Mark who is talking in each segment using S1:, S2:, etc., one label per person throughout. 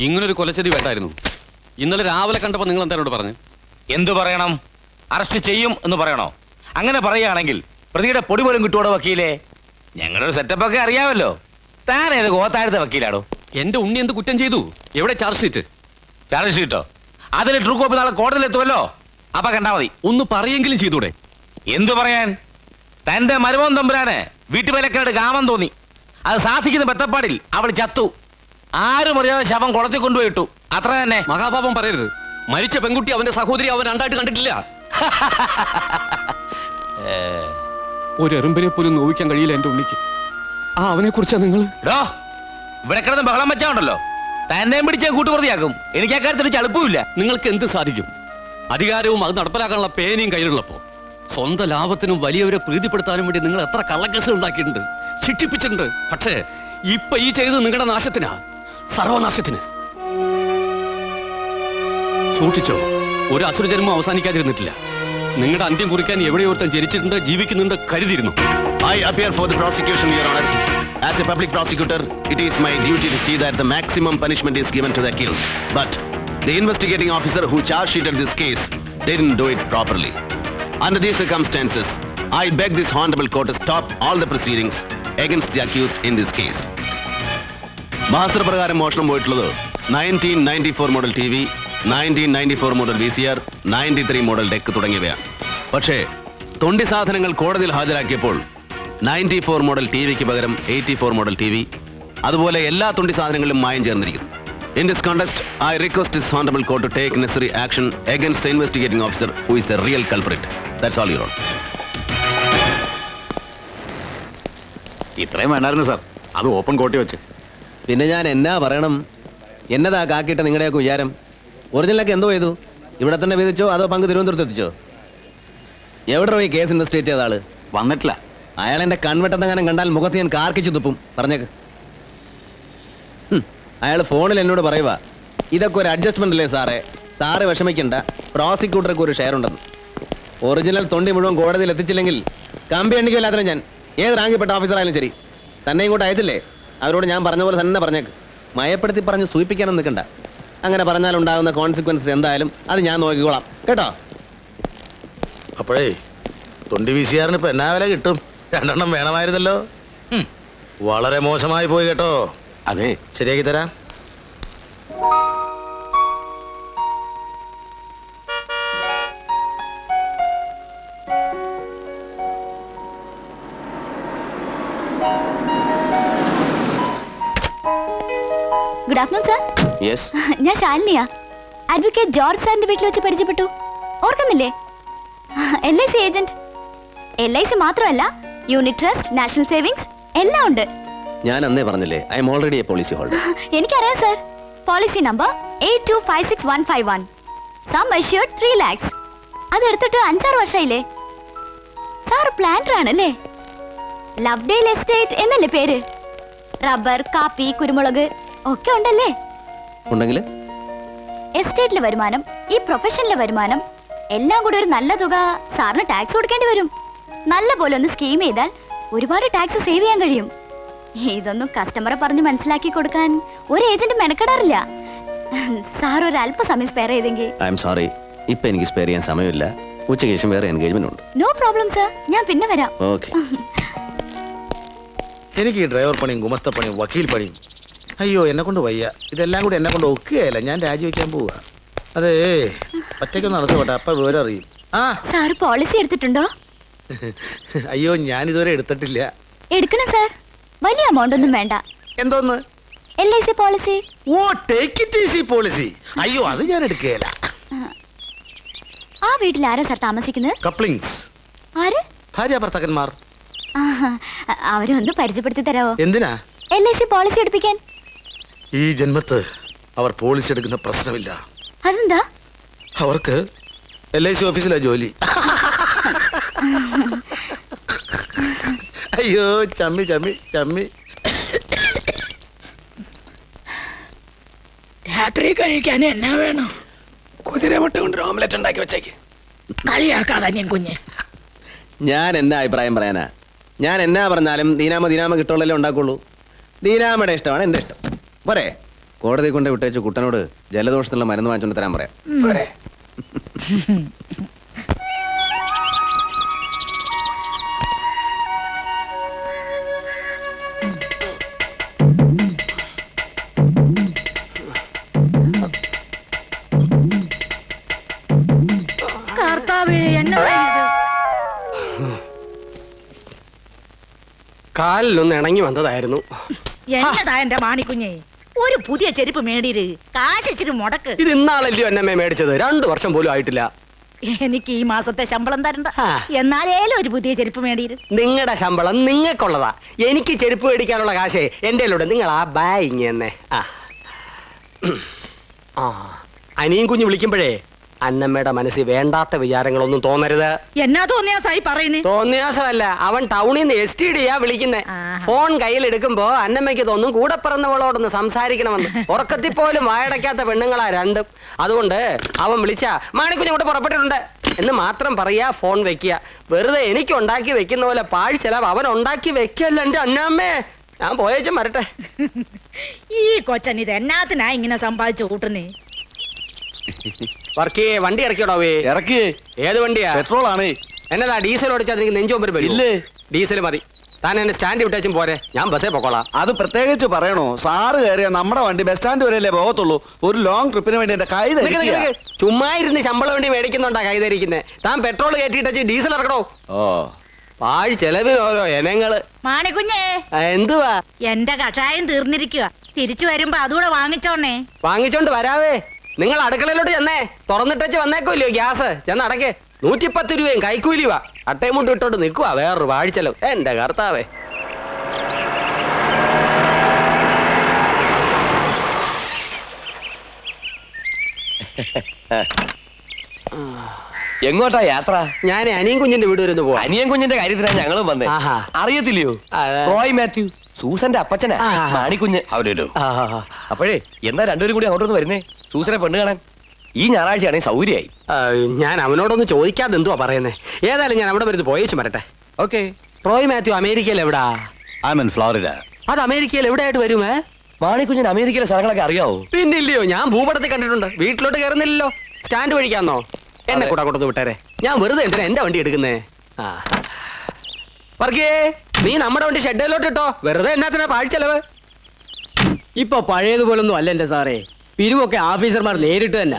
S1: ഇങ്ങനൊരു കൊലച്ചതി വേണ്ടായിരുന്നു. ഇന്നലെ രാവിലെ കണ്ടപ്പോൾ നിങ്ങൾ എന്തായാലും പറഞ്ഞു?
S2: എന്തു പറയണം? അറസ്റ്റ് ചെയ്യും എന്ന് പറയണോ? അങ്ങനെ പറയുകയാണെങ്കിൽ പ്രതിയുടെ പൊടി പോലും കിട്ടുവോടോ വക്കീലേ? ഞങ്ങളുടെ സെറ്റപ്പ് ഒക്കെ അറിയാമല്ലോ. താൻ ഏത് ഗോത്താഴത്തെ വക്കീലാണോ?
S1: എന്റെ ഉണ്ണി എന്ത് കുറ്റം ചെയ്തു? എവിടെ ചാർജ് ഷീറ്റ്?
S2: ചാർജ് ഷീറ്റോ? അതിൽ ട്രൂ കോപ്പി നാളെ കോടതിയിലെത്തുമല്ലോ. അപ്പൊ കണ്ടാ മതി.
S1: ഒന്ന് പറയെങ്കിലും ചെയ്തൂടെ?
S2: എന്തു പറയാൻ? തന്റെ മരുമോൻ തമ്പുരാന് വീട്ടുവേലക്കാരുടെ കാമം തോന്നി. അത് സാധിക്കുന്ന ബത്തപ്പാടിൽ അവൾ ചത്തു. ആരും അറിയാതെ ശവം കുളത്തിൽ കൊണ്ടുപോയിട്ടു. അത്ര തന്നെ.
S1: മഹാപാപം പറയരുത്. മരിച്ച പെൺകുട്ടി അവന്റെ സഹോദരി അവൻ രണ്ടായിട്ട് കണ്ടിട്ടില്ല. ഒരു എറുമ്പിനെ പോലും നോവിക്കാൻ കഴിയില്ല എന്റെ ഉണ്ണിക്ക്. ആ അവനെ കുറിച്ചാ നിങ്ങൾ
S2: ഇവിടെ കിടന്ന് ബഹളം വെച്ചാണ്ടല്ലോ. തന്നെയും പിടിച്ച് കൂട്ടുപ്രതിയാക്കും. എനിക്ക് ആ കാര്യത്തിൽ ചളുപ്പമില്ല.
S1: നിങ്ങൾക്ക് എന്ത് സാധിക്കും? അധികാരവും അത് നടപ്പിലാക്കാനുള്ള പേനയും കയ്യിലുള്ളപ്പോ സ്വന്തം ലാഭത്തിനും വലിയവരെ പ്രീതിപ്പെടുത്താനും വേണ്ടി നിങ്ങൾ എത്ര കള്ളക്കേസുകൾ ഉണ്ടാക്കിയിട്ടുണ്ട്, ശിക്ഷിപ്പിച്ചിട്ടുണ്ട്. പക്ഷേ ഇപ്പൊ ഈ ചെയ്തത് നിങ്ങളുടെ നാശത്തിനാ, സർവനാശത്തിന്. സൂക്ഷിച്ചോ, ഒരു അസുരജന്മം അവസാനിക്കാതിരുന്നിട്ടില്ല. നിങ്ങളുടെ അന്ത്യം കുറിക്കാൻ എവിടെയോർത്തം ജനിച്ചിട്ടുണ്ട്, ജീവിക്കുന്നുണ്ട്, കരുതിയിരുന്നു.
S3: I appear for the prosecution, Your Honor. As a public prosecutor, it is my duty to see that the maximum punishment is given to the accused. But the investigating officer who charge sheeted this case didn't do it properly. Under these circumstances, I beg this honorable court to stop all the proceedings against the accused in this case. മഹാസ്ത്ര പ്രകാരം മോഷണം പോയിട്ടുള്ളത് 1994 model T V, 1994 model VCR, 93 model deck തുടങ്ങിയവയാണ്. പക്ഷേ തൊണ്ടി സാധനങ്ങൾ കോടതിയിൽ ഹാജരാക്കിയപ്പോൾ 94 model T വിക്ക് പകരം 84 model T V, അതുപോലെ എല്ലാ തൊണ്ടി സാധനങ്ങളിലും മായം ചേർന്നിരിക്കുന്നു. In this context, I request this honorable court to take necessary action against the investigating officer who is the real culprit. That's all, Your Honor.
S4: ഇത്രയും വേണ്ടായിരുന്നു സാർ, അത് open കോട്ടി വെച്ച്.
S5: പിന്നെ ഞാൻ എന്നാ പറയണം? എന്നതാ കാക്കിയിട്ട് നിങ്ങളുടെയൊക്കെ വിചാരം? ഒറിജിനലൊക്കെ എന്തോ ചെയ്തു? ഇവിടെ തന്നെ വിധിച്ചോ അതോ പങ്ക് തിരുവനന്തപുരത്ത് എത്തിച്ചോ? എവിടെ പോയി കേസ് ഇൻവെസ്റ്റിഗേറ്റ് ചെയ്ത ആള്?
S4: വന്നിട്ടില്ല.
S5: അയാൾ എൻ്റെ കൺവെട്ടത്തെങ്ങാനും കണ്ടാൽ മുഖത്ത് ഞാൻ കാർക്കിച്ചു തുപ്പും. പറഞ്ഞേക്ക്. അയാൾ ഫോണിൽ എന്നോട് പറയുക, ഇതൊക്കെ ഒരു അഡ്ജസ്റ്റ്മെന്റ് അല്ലേ സാറേ, സാറ് വിഷമിക്കണ്ട, പ്രോസിക്യൂട്ടർക്ക് ഒരു ഷെയർ ഉണ്ടെന്ന്. ഒറിജിനൽ തൊണ്ടി മുഴുവൻ കോടതിയിൽ എത്തിച്ചില്ലെങ്കിൽ കമ്പി എണ്ണിക്കില്ലാത്ത ഞാൻ ഏത് റാങ്കിൽപ്പെട്ട ഓഫീസറായാലും ശരി തന്നെ ഇങ്ങോട്ട് അയച്ചില്ലേ, അവരോട് ഞാൻ പറഞ്ഞ പോലെ തന്നെ പറഞ്ഞേക്ക്. മയപ്പെടുത്തി പറഞ്ഞ് സൂചിപ്പിക്കാനൊന്നും നിൽക്കണ്ട. അങ്ങനെ പറഞ്ഞാൽ ഉണ്ടാകുന്ന കോൺസിക്വൻസ് എന്തായാലും അത് ഞാൻ നോക്കിക്കോളാം, കേട്ടോ?
S6: അപ്പോഴേ തൊണ്ടി വീശിയാറിന് ഇപ്പൊ എന്നാ വില കിട്ടും? 2 എണ്ണം വേണമായിരുന്നല്ലോ. വളരെ മോശമായി പോയി കേട്ടോ.
S4: അതെ,
S6: ശരിയാക്കി തരാം.
S7: Good afternoon sir.
S5: യെസ്,
S7: ഞാൻ ശാലിനിയാ. അഡ്വക്കേറ്റ് ജോർജ് സാറിന്റെ വീട്ടിൽ വെച്ച് പരിചയപ്പെട്ടു, ഓർക്കുന്നില്ലേ? LIC agent. LIC മാത്രമല്ല, യൂണിറ്റ് ട്രസ്റ്റ്, നാഷണൽ സേവിങ്സ് എല്ലാം ഉണ്ട്.
S5: ഞാൻ അന്നേ പറഞ്ഞില്ലേ, I am already a policy holder.
S7: എനിക്കറിയാം sir. Policy number 8256151. Sum assured 3 lakhs. അതെടുത്തിട്ട് 5-6 വർഷമായില്ലേ. സാർ പ്ലാന്റർ ആണല്ലേ? ലവ്ഡേൽ എസ്റ്റേറ്റ് എന്നല്ലേ പേര്? റബ്ബർ, കാപ്പി, കുരുമുളക് ഒക്കെ ഉണ്ടല്ലേ?
S5: ഉണ്ടെങ്കിൽ
S7: എസ്റ്റേറ്റിലെ വരുമാനം, ഈ പ്രൊഫഷനിലെ വരുമാനം എല്ലാം കൂടി ഒരു നല്ല തുക സാറിന് ടാക്സ് കൊടുക്കേണ്ടി വരും. നല്ല പോലെ ഒന്ന് സ്കീം ചെയ്താൽ ഒരുപാട് ടാക്സ് സേവ് ചെയ്യാൻ കഴിയും. ഇതൊന്നും കസ്റ്റമറെ പറഞ്ഞ് മനസ്സിലാക്കി കൊടുക്കാൻ ഒരു ഏജന്റ് മെനക്കെടാറില്ല. സാർ ഒരു അല്പസമയം സ്പെയർ ചെയ്തെങ്കിൽ.
S5: ഐ എം സോറി, ഇപ്പൊ എനിക്ക് സ്പെയർ ചെയ്യാൻ സമയമില്ല. ഉച്ചയ്ക്ക് ശേഷം വേറെ എൻഗേജ്മെന്റ് ഉണ്ട്.
S7: നോ പ്രോബ്ലം സർ, ഞാൻ പിന്നെ വരാം.
S5: ഓക്കെ.
S6: എനിക്ക് ഈ ഡ്രൈവർ പണിയും ഗുമസ്ത പണിയും വക്കീൽ പണിയും അയ്യോ എന്നെ കൊണ്ട് വയ്യ. ഇതെല്ലാം കൂടി എന്നെ കൊണ്ട് ഒക്കുകയല്ല. ഞാൻ രാജിവെക്കാൻ പോവാ. അതേ ഒറ്റയ്ക്ക് നടത്തുപോട്ടെ, അപ്പൊ വിവരം അറിയും.
S7: സാർ പോളിസി എടുത്തിട്ടുണ്ടോ?
S6: അയ്യോ ഞാൻ ഇതുവരെ എടുത്തിട്ടില്ല.
S7: എടുക്കണം സാർ. വലിയ എമൗണ്ട് ഒന്നും വേണ്ട.
S6: എന്തോന്ന്?
S7: LIC policy.
S6: ഓ, ടേക്ക് ഇറ്റ് ഈസി പോളിസി. അയ്യോ അത് ഞാൻ എടുക്കുകയില്ല.
S7: ആ വീട്ടിൽ ആരാ സാർ താമസിക്കുന്നത്?
S6: കപ്ലിങ്സ്.
S7: ആര്?
S6: ഭാര്യ ഭർത്താക്കന്മാർ.
S7: അവരെ ഒന്ന് പരിചയപ്പെടുത്തി തരാവോ?
S6: എന്തിനാ?
S7: LIC പോളിസി എടുപ്പിക്കാൻ.
S6: ഈ ജന്മത്ത് അവർ പോളിസി എടുക്കുന്ന പ്രശ്നമില്ല.
S7: അതെന്താ?
S6: അവർക്ക് LIC ഓഫീസിലാ ജോലി. അയ്യോ ചമ്മി ചമ്മി ചമ്മി.
S8: രാത്രി കഴിക്കാൻ എന്നാ വേണം?
S1: കുതിരമുട്ട കൊണ്ട് ഓംലെറ്റ് ഉണ്ടാക്കി വെച്ചേക്ക്.
S8: കളിയാക്കാതെ ഞാൻ കുഞ്ഞ്.
S5: ഞാൻ എന്നാ അഭിപ്രായം പറയാനാ? ഞാൻ എന്നാ പറഞ്ഞാലും ദീനാമ കിട്ടുള്ളല്ലേ ഉണ്ടാക്കുള്ളൂ. ദീനാമയുടെ ഇഷ്ടമാണ് എൻ്റെ ഇഷ്ടം. പോരെ, കോടതി കൊണ്ട് വിട്ടേച്ച് കുട്ടനോട് ജലദോഷത്തിനുള്ള മരുന്ന് വാങ്ങിച്ചോണ്ട് തരാൻ പറയാം. പോരെ.
S8: കർത്താവേ, എന്നതാ ഇത്?
S9: കാലിലൊന്ന് ഇണങ്ങി വന്നതായിരുന്നു.
S8: എന്നതാ എന്റെ മാണിക്കുഞ്ഞെ? ഒരു പുതിയ ചെരുപ്പ് മേടിര്, കാശ് ഇച്ചിരി മുടക്ക്.
S9: ഇത് ഇന്നാളല്ലയോ എന്നമ്മേ മേടിച്ചത്? 2 വർഷം പോലും ആയിട്ടില്ല.
S8: എനിക്ക് ഈ മാസത്തെ ശമ്പളം തരണ്ട. എന്നാലേലും ഒരു പുതിയ ചെരുപ്പ് മേടിര്.
S9: നിങ്ങളുടെ ശമ്പളം നിങ്ങൾക്കുള്ളതാ. എനിക്ക് ചെരുപ്പ് മേടിക്കാനുള്ള കാശേ എന്റെ കൂടെ. നിങ്ങൾ ആ ബാഗ് തന്നെ. അനിയും കുഞ്ഞു വിളിക്കുമ്പോഴേ അന്നമ്മയുടെ മനസ്സിൽ വേണ്ടാത്ത വിചാരങ്ങളൊന്നും തോന്നരുത്.
S8: എന്നാ തോന്നിയാസായി പറയുന്നേ?
S9: തോന്നിയാസമല്ല, അവൻ ടൗണിൽ നിന്ന് STD വിളിക്കുന്നേ. ഫോൺ കയ്യിലെടുക്കുമ്പോ അന്നമ്മയ്ക്ക് തോന്നും കൂടെ പിറന്നവളോടൊന്ന് സംസാരിക്കണമെന്ന്. ഉറക്കത്തിൽ പോലും വായടയ്ക്കാത്ത പെണ്ണുങ്ങളാ രണ്ടും. അതുകൊണ്ട് അവൻ വിളിച്ചാ മാണിക്കുഞ്ഞ് കൂടെ പുറപ്പെട്ടിട്ടുണ്ട് എന്ന് മാത്രം പറയാ, ഫോൺ വെക്കുക. വെറുതെ എനിക്ക് ഉണ്ടാക്കി വെക്കുന്ന പോലെ പാഴ്ചെലവ് അവൻ ഉണ്ടാക്കി വെക്കല്ലോ എന്റെ അന്നമ്മേ. ഞാൻ പോയേച്ചും വരട്ടെ.
S8: ഈ കൊച്ചൻ ഇത് എന്നാത്തിനാ ഇങ്ങനെ സമ്പാദിച്ചു കൂട്ടുന്നേ?
S9: വർക്കേ, വണ്ടി ഇറക്കിയോടാവേ?
S4: ഇറക്കിയേ.
S9: ഏത് വണ്ടിയാ?
S4: പെട്രോൾ ആണ്.
S9: എന്നതാ ഡീസൽ ഓടിച്ചാൽ എനിക്ക് നെഞ്ചോമ്പര് വരും.
S4: ഇല്ലേ,
S9: ഡീസൽ മതി. താൻ എന്നെ സ്റ്റാൻഡ് വിട്ടേച്ചും പോരെ, ഞാൻ ബസ്സേ പൊക്കോളാം.
S4: അത് പ്രത്യേകിച്ച് പറയണോ? സാറ് കയറിയ നമ്മുടെ വണ്ടി ബസ് സ്റ്റാൻഡ് വരെയല്ലേ പോകത്തുള്ളൂ. ഒരു ലോങ് ട്രിപ്പിന് വേണ്ടി എന്റെ കൈ ധരിക്കുക.
S9: ചുമ്മാ ഇരുന്ന് ശമ്പളം വേണ്ടി മേടിക്കുന്നുണ്ടാ കൈതരിക്കുന്നേ. താൻ പെട്രോൾ കയറ്റിട്ട് ഡീസൽ ഇറക്കണോ?
S4: ഓ,
S9: പാഴ് ചെലവിന് ഓരോ ഇനങ്ങള്.
S8: മാണിക്കുഞ്ഞേ,
S9: എന്തുവാ?
S8: എന്റെ കഷായം തീർന്നിരിക്കുക. തിരിച്ചു വരുമ്പോ അതുകൂടെ വാങ്ങിച്ചോണേ.
S9: വാങ്ങിച്ചോണ്ട് വരാവേ. നിങ്ങൾ അടുക്കളയിലോട്ട് ചെന്നേ. തുറന്നിട്ടച്ച് വന്നേക്കോല്ലോ ഗ്യാസ്. ചെന്ന് അടക്കേ. 110 രൂപയും കൈക്കൂലിവാ. അട്ടയും മുട്ടും ഇട്ടോണ്ട് നിൽക്കുവാ വേറൊരു വാഴിച്ചെലവ്. എന്റെ കർത്താവേ.
S10: എങ്ങോട്ടാ യാത്ര?
S9: ഞാൻ അനിയൻ കുഞ്ഞിന്റെ വീട് വരുന്നു പോവാ.
S10: അനിയൻ കുഞ്ഞിന്റെ കാര്യത്തിലാണ് ഞങ്ങളും വന്നേ. അറിയത്തില്ലയോ? റോയ് മാത്യു, സൂസന്റെ അപ്പച്ചനാ മാണിക്കുഞ്ഞ്. അപ്പോഴേ എന്താ രണ്ടുപേരും കൂടി അങ്ങോട്ടൊന്ന് വരുന്നേ? സൂസനെ പെണ്ണ് കാണാൻ ഈ ഞായറാഴ്ചയാണെങ്കിൽ സൗകര്യമായി.
S9: ഞാൻ അവനോടൊന്ന് ചോദിക്കാതെ എന്തുവാ പറയുന്നേ. ഏതായാലും ഞാൻ അവിടെ വരുന്നത് പോയേച്ചു വരട്ടെ.
S4: ഓക്കെ.
S9: റോയ് മാത്യു അമേരിക്കയിൽ എവിടാ?
S4: I am in Florida.
S9: അത് അമേരിക്കയിൽ എവിടെയായിട്ട് വരുമേ?
S10: മാണിക്കുഞ്ഞിന് അമേരിക്കയിലെ സ്ഥലങ്ങളൊക്കെ അറിയാവോ?
S9: പിന്നില്ലയോ, ഞാൻ ഭൂപടത്തിൽ കണ്ടിട്ടുണ്ട്. വീട്ടിലോട്ട് കയറുന്നില്ലല്ലോ. സ്റ്റാൻഡ് വഴിക്കാന്നോ? എന്നെ കൂടെ കൊടുത്ത് വിട്ടേരെ. ഞാൻ വെറുതെ എന്തിനാ എന്റെ വണ്ടി എടുക്കുന്നേ? വർഗീയേ, നീ നമ്മുടെ വണ്ടി ഷെഡിലോട്ട് ഇട്ടോ. വെറുതെ എന്നാത്തിനാ പാഴ്ചെലവ്?
S11: ഇപ്പൊ പഴയതുപോലൊന്നും അല്ല എന്റെ സാറേ. പിരിവൊക്കെ ഓഫീസർമാർ നേരിട്ട് തന്നെ.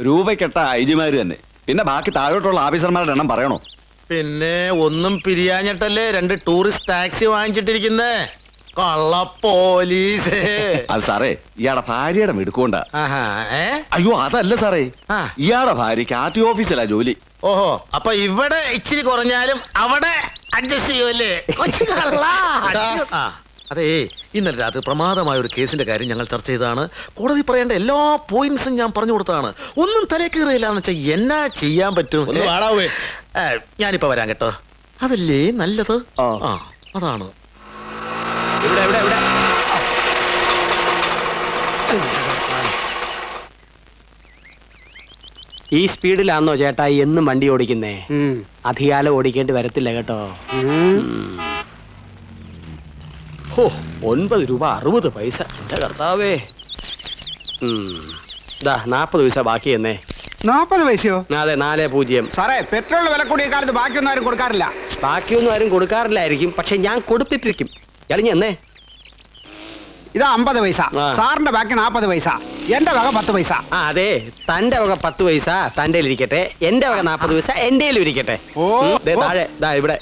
S4: രൂപക്കെട്ട ഐജിമാര് തന്നെ. പിന്നെ ബാക്കി താഴോട്ടുള്ള ഓഫീസർമാരുടെ എണ്ണം പറയണോ?
S6: പിന്നെ ഒന്നും പിരിയാഞ്ഞിട്ടല്ലേ 2 ടൂറിസ്റ്റ് ടാക്സി വാങ്ങിച്ചിട്ടിരിക്കുന്നേ. കള്ള പോലീസ്.
S4: അത് സാറേ, ഇയാളുടെ ഭാര്യയുടെ മിടുക്കൊണ്ടാ.
S6: ആഹാ,
S4: അയ്യോ അതല്ല സാറേ,
S6: ആ.
S4: ഇയാളുടെ ഭാര്യക്ക് ആർടി ഓഫീസിലാ ജോലി.
S6: ഓഹോ, അപ്പൊ ഇവിടെ ഇച്ചിരി കുറഞ്ഞാലും അവിടെ അഡ്ജസ്റ്റ് ചെയ്യുമല്ലേ? കൊച്ചു കള്ളാ. ആ, അതേ, ഇന്നലെ രാത്രി പ്രമാദമായ ഒരു കേസിന്റെ കാര്യം ഞങ്ങൾ ചർച്ച ചെയ്തതാണ്. കോടതി പറയേണ്ട എല്ലാ പോയിന്റ്സും ഞാൻ പറഞ്ഞു കൊടുത്തതാണ്. ഒന്നും തലേ കയറിയില്ലാന്ന് വെച്ചാൽ എന്നാ ചെയ്യാൻ പറ്റും? ഞാനിപ്പോ വരാൻ കേട്ടോ. അതല്ലേ നല്ലത്. ആ, അതാണ്.
S9: ഇവിടെ ഇവിടെ ഇവിടെ ഈ സ്പീഡിലാണോ ചേട്ടാ എന്നും വണ്ടി ഓടിക്കുന്നേ? അധികാലം ഓടിക്കേണ്ടി വരത്തില്ല കേട്ടോ. 9 രൂപ 60 പൈസ. എന്റെ കർത്താവേ. 40 പൈസ ബാക്കി എന്നേ.
S11: 40 പൈസയോ?
S9: അതെ, 40.
S11: സാറേ, പെട്രോളിന് വില കൂടിയ കാലത്ത് ബാക്കിയൊന്നും ആരും കൊടുക്കാറില്ല.
S9: ബാക്കിയൊന്നും ആരും കൊടുക്കാറില്ലായിരിക്കും, പക്ഷെ ഞാൻ കൊടുപ്പിപ്പിക്കും. ഇളഞ്ഞ എന്നേ.
S11: ഇതാ 50 പൈസ. സാറിന്റെ ബാക്കി 40 പൈസ. എന്റെ വക 10 പൈസ.
S9: അതെ, തന്റെ വക 10 പൈസ തന്റെ ഇരിക്കട്ടെ. എന്റെ വക 40 പൈസ എന്റെ ഇരിക്കട്ടെ. താഴെ ഇവിടെ.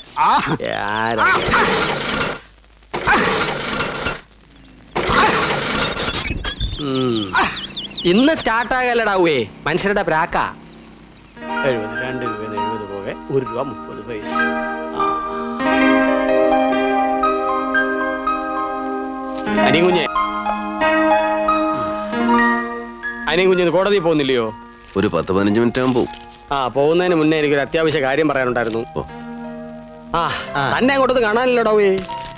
S9: ഇന്ന് സ്റ്റാർട്ടാകല്ലടാവേ മനുഷ്യരുടെ പ്രാക്ക. 70 2 രൂപ 70 പോകെ 1 രൂപ 30 പൈസ. അനിയൻകുഞ്ഞെ, അനിയൻകുഞ്ഞ് കോടതി പോകുന്നില്ലയോ?
S3: ഒരു 10-15 മിനിറ്റ് ആകുമ്പോ
S9: പോകുന്നതിന് മുന്നേ എനിക്കൊരു അത്യാവശ്യ കാര്യം പറയാനുണ്ടായിരുന്നു. തന്നെ അങ്ങോട്ടൊന്ന് കാണാനില്ലടോ.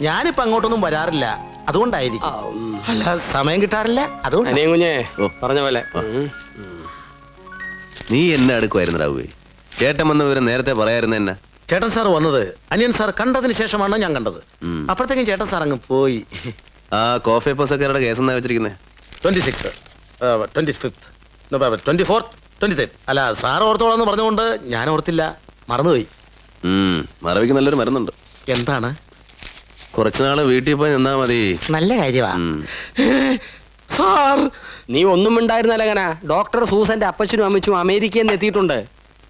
S6: ഞാനിപ്പോ അങ്ങോട്ടൊന്നും വരാറില്ല, അതുകൊണ്ടായിരിക്കും. അല്ല, സമയം കിട്ടാറില്ല, അതുകൊണ്ട്.
S9: അനിയൻ കുഞ്ഞേ പറഞ്ഞ പോലെ.
S3: നീ എന്നെ അടുക്കുമായിരുന്നു രാവുവേ. ചേട്ടൻ വന്ന വിവരം നേരത്തെ പറയായിരുന്നു എന്നെ.
S6: ചേട്ടൻ സാർ വന്നത് അനിയൻ സാർ കണ്ടതിന് ശേഷമാണ് ഞാൻ കണ്ടത്. അപ്പോഴത്തേക്കും ചേട്ടൻ സാർ അങ്ങ് പോയി.
S3: ആ കോഫി ഹൗസൊക്കെ കേസ് എന്നാ വെച്ചിരിക്കുന്നത്?
S6: 26th, 25th, 24th, 23rd. അല്ല, സാർ ഓർത്തോളാന്ന് പറഞ്ഞുകൊണ്ട് ഞാൻ ഓർത്തില്ല, മറന്നുപോയി.
S3: മറവിക്ക് നല്ലൊരു മരുന്നുണ്ട്.
S6: എന്താണ്?
S3: കുറച്ചുനാള് വീട്ടിൽ പോയി നിന്നാ മതി.
S6: നല്ല കാര്യമാ സാർ.
S9: നീ ഒന്നും ഉണ്ടായിരുന്നല്ല അങ്ങനെ. ഡോക്ടർ സൂസന്റെ അപ്പച്ചനും അമ്മച്ചും അമേരിക്കയിൽ നിന്ന് എത്തിയിട്ടുണ്ട്.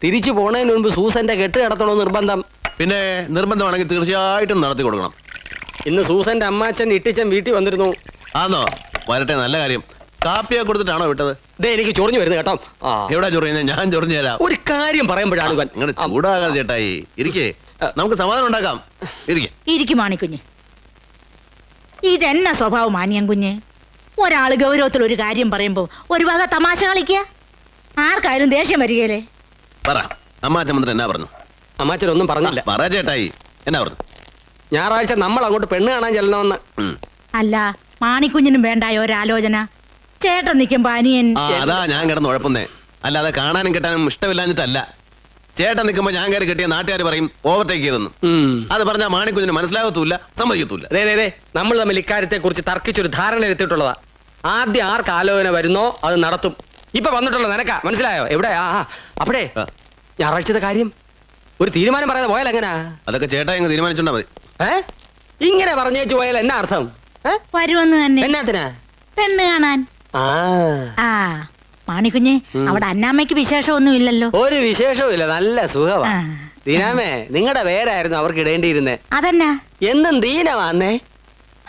S9: തിരിച്ചു പോണതിന് മുൻപ് സൂസന്റെ കെട്ട് കിടത്തണോ നിർബന്ധം.
S3: പിന്നെ നിർബന്ധമാണെങ്കിൽ തീർച്ചയായിട്ടും നടത്തി കൊടുക്കണം.
S9: ഇന്ന് സൂസന്റെ അമ്മാച്ചൻ ഇട്ടിച്ചൻ വീട്ടിൽ വന്നിരുന്നു.
S3: ആന്നോ? വരട്ടെ, നല്ല കാര്യം. കാപ്പിയെ കൊടുത്തിട്ടാണോ വിട്ടത്?
S9: ദേ എനിക്ക് ചൊറിഞ്ഞു വരുന്നു കേട്ടോ.
S3: എവിടെ ചൊറിയുന്നത്? ഞാൻ ചൊറിഞ്ഞു തരാം.
S9: ഒരു കാര്യം പറയുമ്പോഴാണ് ഇവൻ.
S3: അങ്ങനെ ചൂടാകാതെ ചേട്ടായി. ഇരിക്കേ, നമുക്ക് സമാധാനം ഉണ്ടാക്കാം.
S8: ഇരിക്കും മാണിക്കുഞ്ഞ്. ഇതെന്നാ സ്വഭാവം മാനിയൻ കുഞ്ഞ്? ഒരാള് ഗൗരവത്തിൽ ഒരു കാര്യം പറയുമ്പോ ഒരു വക തമാശ കളിക്കുക. ആർക്കായാലും ദേഷ്യം വരികയല്ലേ?
S3: പറ, അമ്മാച്ചൻ വന്നിട്ട് എന്നാ പറഞ്ഞു?
S9: അമ്മാച്ചൻ ഒന്നും പറഞ്ഞില്ല.
S3: പറ ചേട്ടായി, എന്നാ പറഞ്ഞു?
S9: ഞായറാഴ്ച നമ്മൾ അങ്ങോട്ട് പെണ്ണ് കാണാൻ ചെല്ലണമെന്ന്.
S8: അല്ല, മാണിക്കുഞ്ഞിനും വേണ്ടായോ ഒരാലോചന? ചേട്ടൻ നിൽക്കുമ്പോ അനിയൻ.
S3: അതാ ഞാൻ കിടന്ന് ഉഴപ്പുന്നേ. അല്ലാതെ കാണാനും കെട്ടാനും ഇഷ്ടമില്ലാഞ്ഞിട്ടല്ല. ചേട്ടൻ നിൽക്കുമ്പോ ഞാൻ കയറി കെട്ടിയ നാട്ടുകാർ പറയും ഓവർടേക്ക് ചെയ്തെന്ന്. അത് പറഞ്ഞാൽ മാണിക്കുഞ്ഞിന് മനസ്സിലാകത്തൂല്ല, സമ്മതിക്കത്തൂല്ല.
S9: നമ്മൾ തമ്മിൽ ഇക്കാര്യത്തെ കുറിച്ച് തർക്കിച്ചൊരു ധാരണ എത്തിയിട്ടുള്ളതാ. ആദ്യം ആർക്ക് ആലോചന വരുന്നോ അത് നടത്തും. ഇപ്പൊ വന്നിട്ടുള്ള നിനക്കാ, മനസ്സിലായോ? എവിടെ? അപ്പഴേ ഞായറാഴ്ചത്തെ കാര്യം ഒരു തീരുമാനം പറയാതെ പോയാൽ എങ്ങനാ?
S3: അതൊക്കെ ചേട്ടാ ഇങ്ങ് തീരുമാനിച്ചോണ്ടാ മതി.
S9: ഇങ്ങനെ പറഞ്ഞേച്ചു പോയാൽ എന്നാ അർത്ഥം?
S8: വരുമെന്ന് തന്നെ.
S9: എന്നാത്തിനാ?
S8: പെണ്ണ് കാണാൻ. മാണിക്കുഞ്ഞ്, അവിടെ അന്നാമ്മയ്ക്ക് വിശേഷമൊന്നും ഇല്ലല്ലോ?
S9: ഒരു വിശേഷവും ഇല്ല, നല്ല സുഖമാ. ദീനാമേ, നിങ്ങളുടെ പേരായിരുന്നു അവർക്ക് ഇടേണ്ടിയിരുന്നേ.
S8: അതെന്നാ?
S9: എന്നും ദീനമാന്നേ.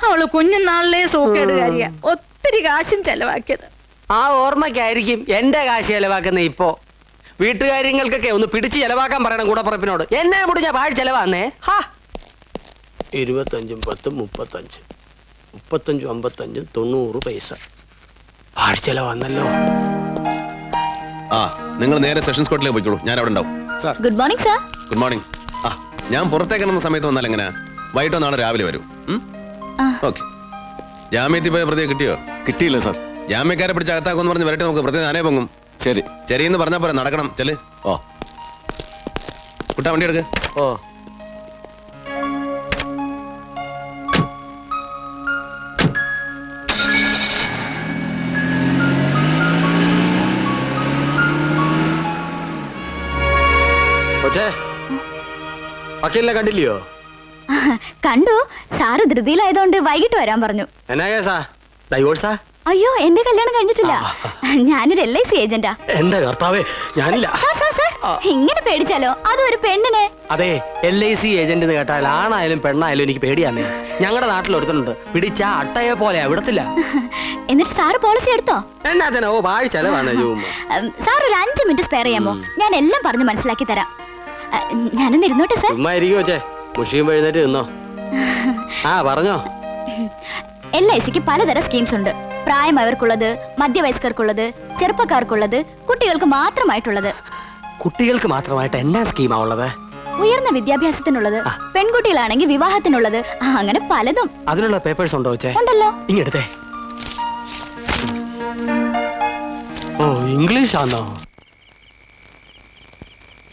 S8: അവള് കുഞ്ഞുനാളിലെ സൂക്കേടുകാരിയാ. ഒത്തിരി കാശും ചെലവാക്കിയത്.
S9: ആ ഓർമ്മയ്ക്കായിരിക്കും എന്റെ കാശ് ചെലവാക്കുന്ന. ഇപ്പോ വീട്ടുകാര്യങ്ങൾക്കൊക്കെ ഒന്ന് പിടിച്ച് ചെലവാക്കാൻ പറയണം കൂടപ്പുറപ്പിനോട്. എന്നെ മുടിഞ്ഞ പാഴ് ചെലവാന്നേ. 25, 10, 35, 35, 55, 90 പൈസ പാഴ് ചെലവാന്നല്ലോ.
S3: നിങ്ങൾ നേരെ സെഷൻസ് കോർട്ടിലേക്ക് പോയിക്കോളൂ, ഞാൻ അവിടെ ഉണ്ടാവും.
S7: Good morning sir.
S3: Good morning. ഞാൻ പുറത്തേക്ക് ഇറങ്ങുന്ന സമയത്ത് വന്നാൽ എങ്ങനെ? വൈകിട്ടോ നാളെ രാവിലെ വരും. ഓക്കെ. ജാമ്യത്തിൽ പോയ പ്രതിയെ കിട്ടിയോ?
S12: കിട്ടിയില്ല സാർ.
S3: ജാമ്യക്കാരെ പിടിച്ച് അകത്താക്കുമെന്ന് പറഞ്ഞ് വരട്ടെ, നമുക്ക് പ്രത്യേകം ആനയെ പൊങ്ങും.
S12: ശരി
S3: ശരിയെന്ന് പറഞ്ഞാൽ പോരാ, നടക്കണം. ചെല്. കുട്ടാ, വണ്ടി എടുക്ക്.
S9: വക്കീലിനെ കണ്ടില്ലയോ?
S7: കണ്ടു. സാറ് ധൃതിയിലായതുകൊണ്ട് വൈകിട്ട് വരാൻ പറഞ്ഞു.
S9: എന്നാ കേസാ? ഡൈവോഴ്സാ?
S7: അയ്യോ, എന്റെ കല്യാണം കഴിഞ്ഞിട്ടില്ല. ഞാനൊരു LIC ഏജന്റാ.
S9: എന്റെ കർത്താവേ, ഞാനില്ല.
S7: ഇങ്ങനെ പേടിച്ചാലോ? അതും ഒരു പെണ്ണിനെ.
S9: അതെ, LIC ഏജന്റ് എന്ന് കേട്ടാൽ ആണായാലും പെണ്ണായാലും എനിക്ക് പേടിയാന്നേ. ഞങ്ങളുടെ നാട്ടിൽ ഒരുത്തനുണ്ട്, പിടിച്ച അട്ടയെ പോലെ വിടത്തില്ല.
S7: എന്നിട്ട് സാറ് പോളിസി എടുത്തോ?
S9: എന്നാ പാഴ് ചെലവാണ്.
S7: സാർ ഒരു 5 മിനിറ്റ് സ്പെയർ ചെയ്യാമോ? ഞാൻ എല്ലാം പറഞ്ഞ് മനസ്സിലാക്കി തരാം. ഞാനൊന്ന് ഇരുന്നോട്ടെ സാർ.
S9: മുഷിയും എഴുന്നേറ്റ് നിന്നോ. പറഞ്ഞോ.
S7: LICക്ക് പലതരം സ്കീംസ് ഉണ്ട്. പ്രായമായവർക്കുള്ളത്, മധ്യവയസ്കർക്കുള്ളത്, ചെറുപ്പക്കാർക്കുള്ളത്, കുട്ടികൾക്ക് മാത്രമായിട്ടുള്ളത്.
S9: കുട്ടികൾക്ക് മാത്രമായിട്ട് എന്നാ സ്കീമാ ഉള്ളത്?
S7: ഉയർന്ന വിദ്യാഭ്യാസത്തിനുള്ളത്, പെൺകുട്ടികളാണെങ്കിൽ വിവാഹത്തിനുള്ളത്, അങ്ങനെ പലതും.
S9: അതിനുള്ള പേപ്പേഴ്സ് ഉണ്ടോ?
S7: ഉണ്ടല്ലോ.
S9: ഇങ്ങെടുത്തേ. ഇംഗ്ലീഷ് ആണോ?